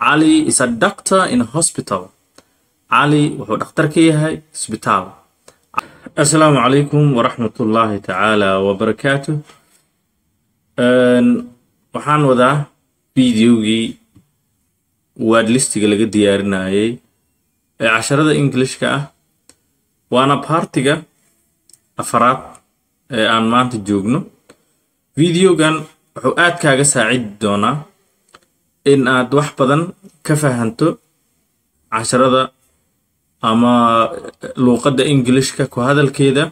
Ali is a doctor in a hospital. Ali wuxuu dhakhtar ka yahay isbitaal. Assalamu alaikum wa rahmatullahi ta'ala wa barakatuh. Waxaan wadaa videogii word listiga laga diyaarinayay ee casharada Englishka ah. Waana partiga afaraad ee aan maanta joogno. Videogan wuxuu aad kaaga saacidi doonaa in aad wax badan ka fahanto casharada ama luqadda Englishka ku hadalkeeda,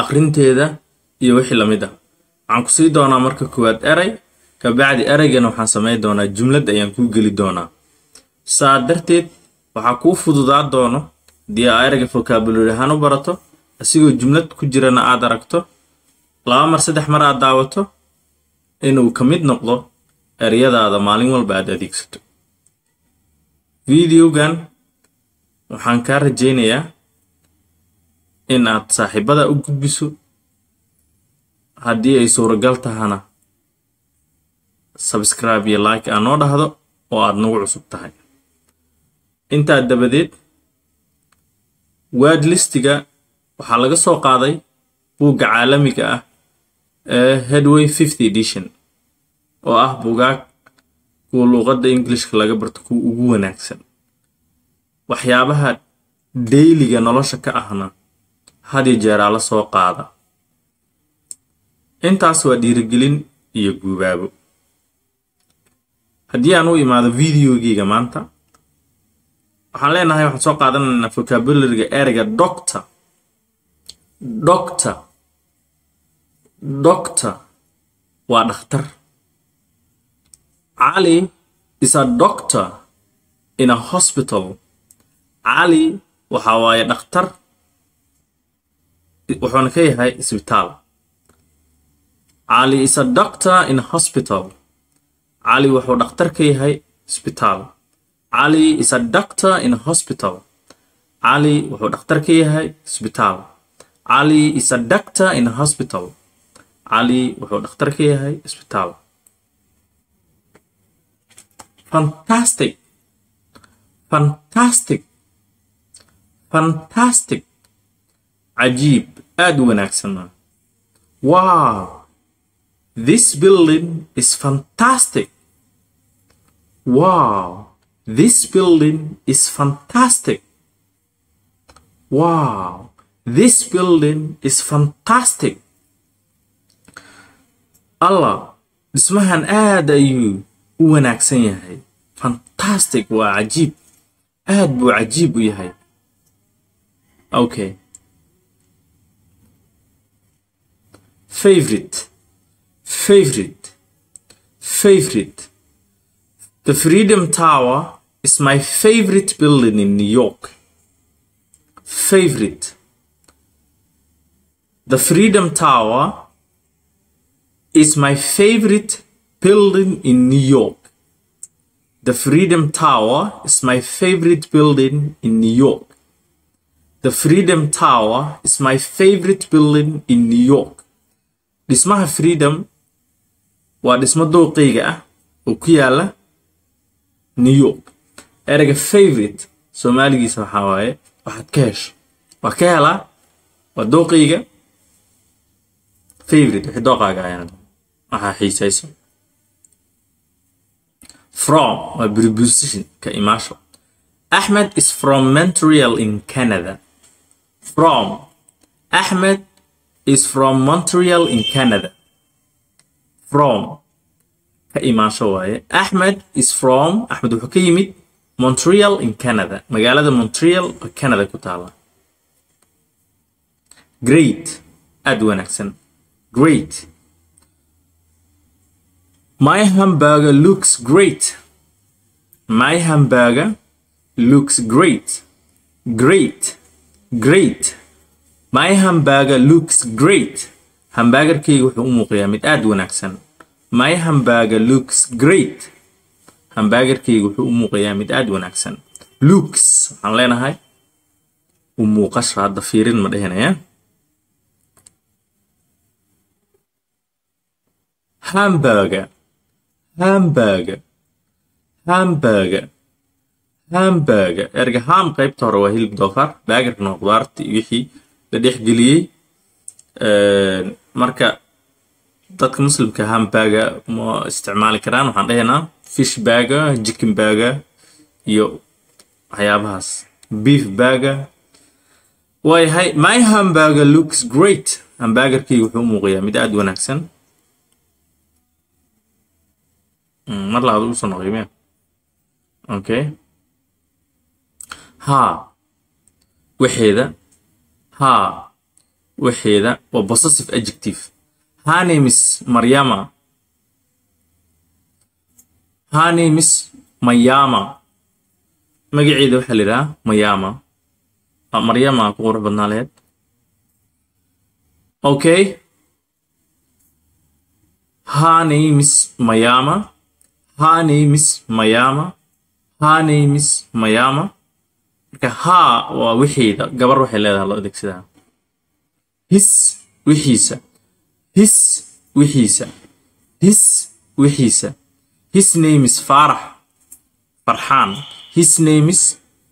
akhrinteeda iyo wixii la mid ah. Waxaan ku sii doonaa marka koowaad eray, ka bacdi eraygana waxaan sameyn doonaa jumlad ayaan ku geli doonaa. Saa darteed waxaa kuu fududaa doono dii erayga vocabulary ahaan u barato, asigoo jumlad ku jirana aad aragto, 2 mar 3 mar aad daawato, inuu ka mid noqdo erayadaada maalin walba aad adeegsato. Videogan waxaan ka rajaynayaa in aad saaxiibada u gudbiso haddii ay suuragal tahana subscribe iyo like aan noo dhahdo oo aad nagu cusub tahay. Intaa dabadeed word listiga waxaa laga soo qaaday buugga caalamiga ah ee Headway 5th edition oo ah buugaag kuwa luqadda Englishka laga barto kuwa ugu wanaagsan. waxyaabaha dayliga nolosha ka ahna hadii jeera la soo qaada. Intaas waa dhiirigelin iyo guubaabo. Haddii aan u imaado videogiga maanta, waxaan leenahay waxaan soo qaadanaynaa vocabulary-ga erayga doctor. Doctor waa dhakhtar. Ali is a doctor in a hospital. Ali waxa waaye dhakhtar wuxuuna ka yahay isbitaal. Ali is a doctor in a hospital. Ali wuxuu dhakhtar ka yahay isbitaal. Ali is a doctor in a hospital. Ali wuxuu dhakhtar ka yahay isbitaal. Ali is a doctor in a hospital. Ali wuxuu dhakhtar ka yahay isbitaal. Fantastic. Ajib, aad wanaagsan. Wow, this building is fantastic. Wow, this building is fantastic. Wow, this building is fantastic. Allah, dhismahan aad ayuu u wanaagsan yahay. Fantastic waa ajib. aad buu cajiib u yahay. Okay. Favorite. The Freedom Tower is my favorite building in New York. Favorite. The Freedom Tower is my favorite building in New York. The Freedom Tower is my favorite building in New York. The Freedom Tower is my favorite building in New York. Dhismaha Freedom waa dhismo dooqeyga ah oo ku yaala New York. Erayga favorite Soomaaligiisa waxaa waaye waxaad ka hesho. Waa ka helaa waa dooqeyga. Favorite wixii dooqaaga ayaan waxaa xiisayso. From a preposition ka imaasho. Ahmed is from Montreal in Canada. From. Ahmed is from Montreal in Canada. From ka imaasho waaye. Ahmed is from. Ahmed wuxuu ka yimid Montreal in Canada. Magaalada Montreal oo Canada ku taala. Great. aad wanaagsan. Great. My hamburger looks great. My hamburger looks great. Great. My hamburger looks great. Hamburgerkaygu wuxuu u muuqdaa mid aad wanaagsan. My hamburger looks great. Hamburgerkaygu wuxuu u muuqdaa mid aad wanaagsan. Looks waxaan leenahay u muuqasho hadda fiirin ma dhahanaya. Hamburger. hamburger hamburger erga ham qaybta hore waa hilib doofaar burgerna waa qudaartii wixii la dhex geliyey marka dadka muslimka hamburger ma isticmaali karaan waxaan dhahaynaa fish burger chicken burger iyo waxyaabahaas beef burger waayahay my hamburger looks great hamburgerkii wuxuu muuqayaa mid aad wanaagsan mar labaad ugu soo noqoymee okay ها وحيدة وبوسيسيف adjective her name is Mariama magaceeda waxa la yiraahdaa Mariama ku qurux badnaa leed okay her name is Mariama marka ha waa wixiida gabar waxay leedahay loo adeegsadaa his wixiisa his name is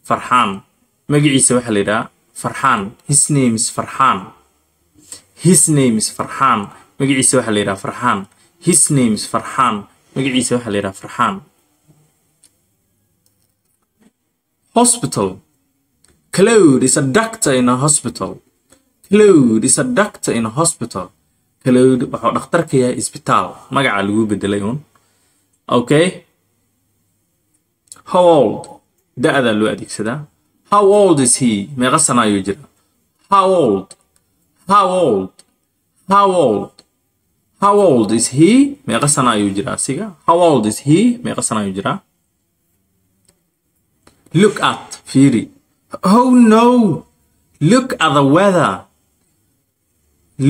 farxaan magaciisa waxa la yiraahdaa farxaan his name is farxaan magaciisa waxa la yiraahdaa farxaan hospital Claude is a doctor in a hospital. Claude wuxuu dhakhtar ka yahay isbitaal magaca lagu bedelay un okay how old da'da loo adeegsadaa how old is he meeqa sano ayuu jiraa how old is he meeqa sano ayuu jiraa asiga meeqa sano ayuu jiraa look at fiiri oh no look at the weather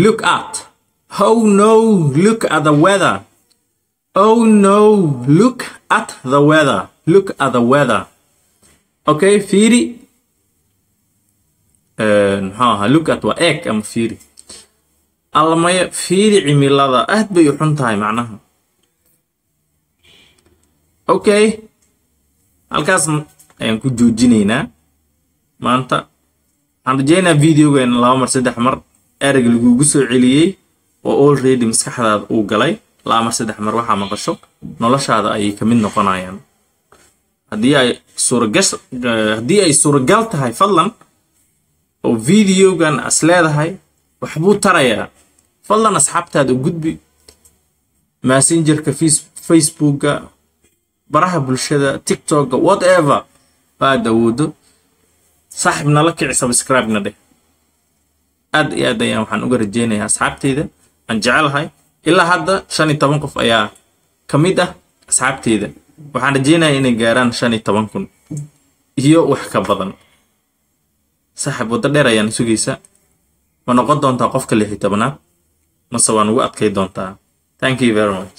look at oh no look at the weather okay fiiri look at waa eeg ama fiiri almaya fiiri cimilada aad bay u xun tahay macnaha okay halkaas ayaan ku joojinaynaa maanta waxaan rajaynaa videogan 2 mar 3 mar ereg lagugu soo celiyey oo already maskaxdaada uu galay 2 mar 3 mar waxaa maqasho noloshaada ayay ka mid noqonayaan haddii ay suuragal tahay fadlan oo videogan as leedahay waxbuu tarayaa fadlan asxaabtaada u gudbi messengerka facebooka baraha bulshada tiktoka whatever baad awoodo saaxibna la kici subscribe na dheh aad iyo aad ayaan waxaan uga rajeynayaa asxaabteyda aan jecelahay ilaa hadda 15 qof ayaa ka mid ah asxaabteyda waxaan rajeynayaa inay gaaraan 15,000 iyo wax ka badan saaxib wada dheer ayaan sugaysaa ma noqon doontaa qofka 16aad mase waan ugu adkay doontaa thank you very much